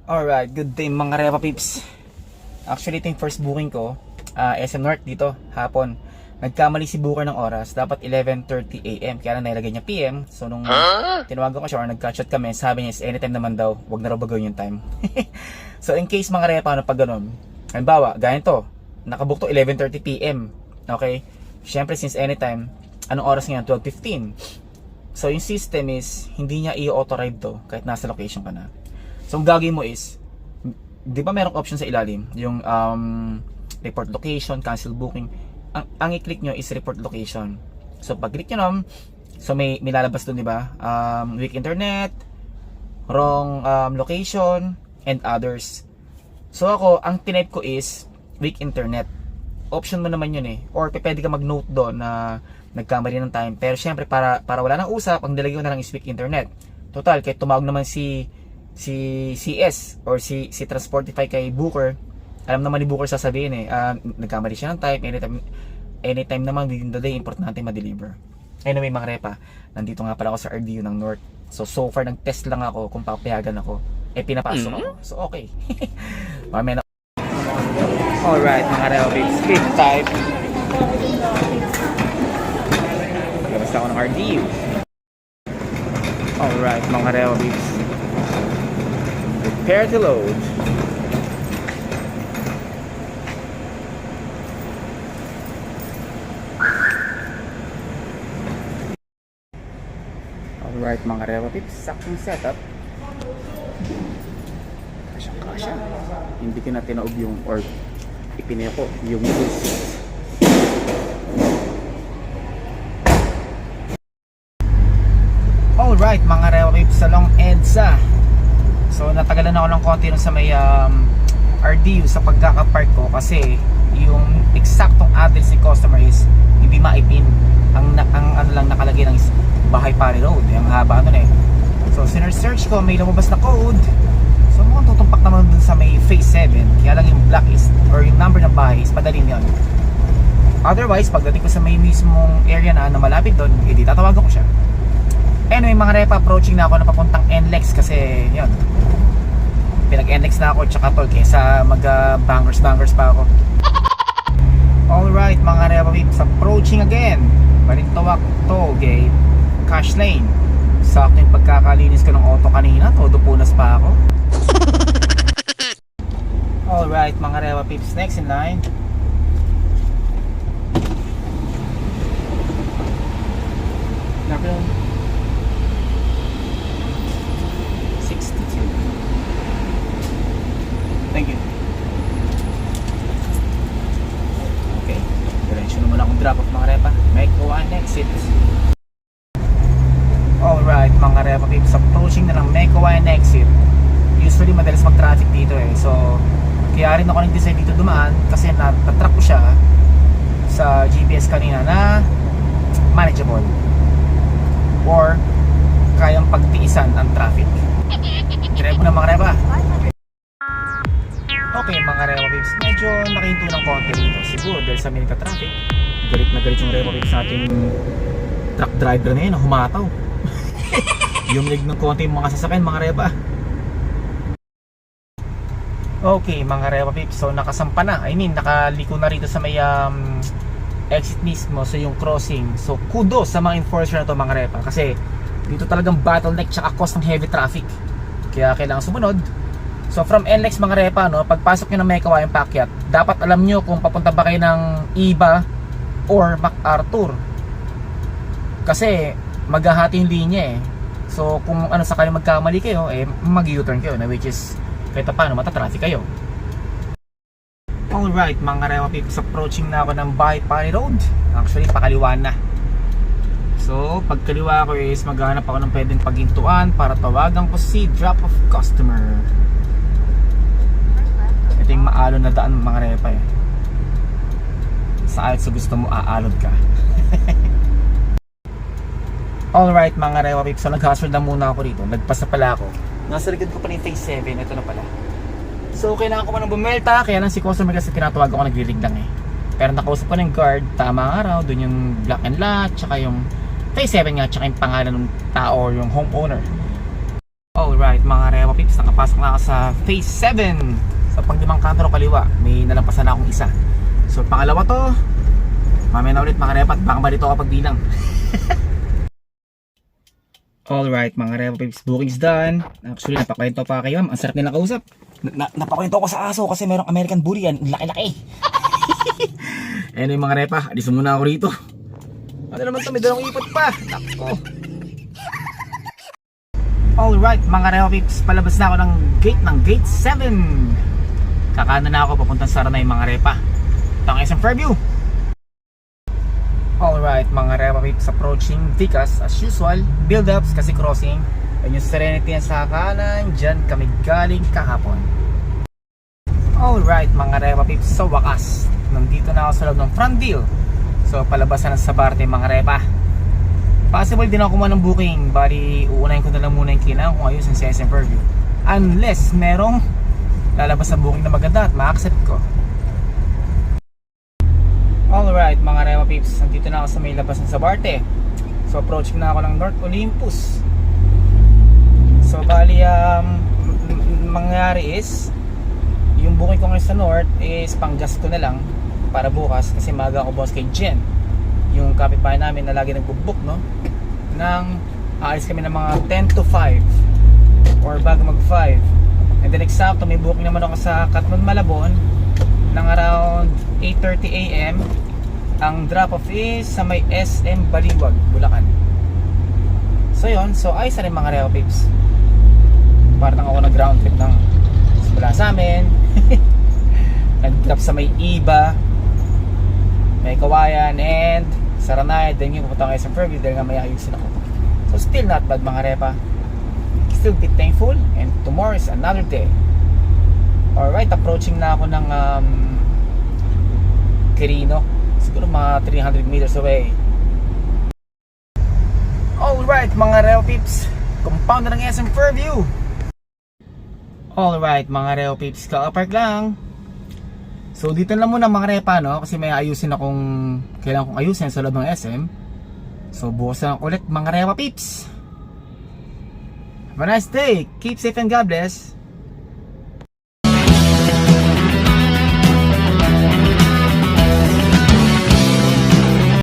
Alright, good day mga Repa Pips. Actually, ito yung first booking ko. SM North dito, hapon. Nagkamali si booker ng oras. Dapat 11:30 AM. Kaya lang nailagay niya PM. So nung tinawagan ko siya or nag-chat kami, sabi niya is anytime naman daw. Wag na raw bagawin yung time. So in case mga Repa, ano pag ganun. Halimbawa, ganito. Nakabook to 11:30 PM. Okay? Siyempre since anytime, anong oras ngayon? 12:15. So yung system is, hindi niya i-auto-ride to kahit nasa location ka na. So ang gagawin mo is, di ba merong option sa ilalim, yung report location, cancel booking. Ang i-click nyo is report location. So pag click nyo nun, so may lalabas dun, di ba? Weak internet, wrong location, and others. So ako, ang tinype ko is weak internet. Option mo naman yun eh. Or pwede ka mag-note doon na nagkamali ng time. Pero syempre para wala nang usap, ang nilagay ko na lang is weak internet. Total, kahit tumawag naman si CS or si Transportify kay Booker, alam naman ni Booker sasabihin eh, nagkamali siya ng time, anytime naman within the day, importante ma-deliver. Anyway mga Repa, nandito nga pala ako sa RDU ng North. So far nag-test lang ako kung papayagan ako, pinapasok ako. So okay. Mamaya na. Alright mga Repa, speed type. Labas ako ng RDU. Alright mga Repa, prepare to load. Alright mga Repa Pips, saktong setup. Kasya. Hindi ko na tinaob yung or ipineko yung boost. Alright mga Repa Pips, sa Long EDSA. So natagalan ako ng konti sa may RDU sa pagkakapark ko kasi yung eksaktong address ni customer is hindi maipin. Ang ano lang nakalagay ng Bahay Pari Road, yung haba nun eh. So sinesearch ko, may lumabas na code. So mukhang tutumpak naman dun sa may phase 7. Kaya lang yung black is, or yung number ng bahay is madaling yun. Otherwise, pagdating ko sa may mismong area na malapit dun, edi tatawagan ko siya. Anyway mga Repa, approaching na ako na papuntang NLEX kasi yun, pinag-NLEX na ako tsaka tol kesa mag-bangers pa ako. Alright mga Repa Pips, approaching again, Balintawak Toll Gate, Cash Lane. Sakto yung pagkakalinis ko ng auto kanina, todo punas pa ako. Alright mga Repa Pips, next in line. Number 62. Thank you. Okay, diretso naman akong drop off mga Repa. Make one exit. Alright mga Repa Pips, approaching na ng Mekawayan exit. Usually madalas mag-traffic dito eh. So kaya rin ako nag-decide dito dumaan kasi natrack ko siya sa GPS kanina na manageable or kayang pagtiisan ang traffic. Drive mo na mga Repa. Okay mga Repa Pips, medyo nakahinto ng konti dito. Siguro dahil sa minute traffic, galit na galit yung Repa Pips sa ating truck driver na yun, humataw. Yung lig ng konti yung mga sasakyan mga Repa. Okay mga Repa Pips, so nakasampa na, nakaliko na rito sa may exit mismo, so yung crossing. So kudos sa mga enforcer na to mga Repa kasi dito talagang bottleneck tsaka cause ng heavy traffic, kaya kailangan sumunod. So from NLEX mga Repa, no, pagpasok nyo ng Mekawayan paakyat, dapat alam nyo kung papunta ba kayo ng IBA or MacArthur kasi maghahati yung linya eh. So kung ano sakali magkamali kayo, mag-U-turn kayo na which is kahit paano matatraffic kayo. Alright mga Repa Pips, approaching na ako ng Bahay Pari Road. Actually pakaliwa na. So pagkaliwa ko is maghanap ako ng pwedeng paghintuan para tawagan ko si drop off customer. Ito yung maalon na daan mga Repa eh. Sa ayot sa gusto mo aalod ka. Alright mga Repa Pips, so nag-hustle na muna ako rito. Nagpasa pala ako. Nasa likod ko pa yung phase 7, ito na pala. So kailangan ko pa nang bumelta, kaya lang si customer kasi tinatawag ako, nagririg lang eh. Pero nakausap ko ng guard, tama nga raw, dun yung black and lot, tsaka yung phase 7 nga, tsaka yung pangalan ng tao or yung homeowner. Alright mga Rewa Pips, nakapasok na ako sa phase 7. Sa panglimang kanto kaliwa, may nalampasan na akong isa. So pangalawa to, mamaya na ulit mga Rewa, at baka malito kapag bilang. Alright mga Rewa Pips, booking's done. Actually napakwento pa kayo, ang sarap nilang kausap. Napakwento ko sa aso kasi merong American Bully yan, laki-laki. Anyway mga Repa, alisin muna ako rito. Ano naman to, may dalawang ipot pa. Nako. Alright mga Rewa Pips, palabas na ako ng gate 7. Kakano na ako papuntang Saranay mga Repa. Ito ang SM Fairview. Alright mga Rewa Pips, approaching Vicas as usual. Build-ups kasi crossing. Yan yung Serenity yan sa kanan. Diyan kami galing kahapon. Alright mga Rewa Pips, sa wakas nandito na ako sa loob ng front deal. So palabasan ng Sabarte mga Repa. Possible din ako kumuha ng booking, bali uunahin ko na lang muna yung kinang kung ayos ang SM Fairview. Unless merong lalabas sa booking na maganda at ma-accept ko. Alright mga Rewa Pips, nandito na ako sa may labas ng Sabarte. So approaching na ako ng North Olympus. So bali mangyari is yung booking ko ngayon sa North is panggas ko na lang para bukas kasi maaga ako boss kay Jen, yung kapitbahay namin na lagi nagbo-book, no? Nang aalis kami ng mga 10 to 5 or bago mag 5. And then eksakto may booking naman ako sa Katmon Malabon ng around 8:30 AM. Ang drop off is sa may SM Baliwag, Bulacan. So yun, so ayos na rin mga Rewa Pips. Parang ako nag ground trip ng mula sa amin. Nag-drop sa may Iba, may Kawayan and Saranay, then yung pupunta kayo sa Fairview dahil nga may ayusin ako. So still not bad mga Repa. Still be thankful and tomorrow is another day. Alright, approaching na ako ng Quirino. Siguro mga 300 meters away. Alright mga Rewa Pips, compound na ng SM Fairview. Alright mga Rewa Pips, ka-park lang. So dito lang muna mga Repa, no? Kasi may ayusin akong kailangan kong ayusin sa loob ng SM. So bukas na ulit mga Rewa Pips. Have a nice day. Keep safe and God bless.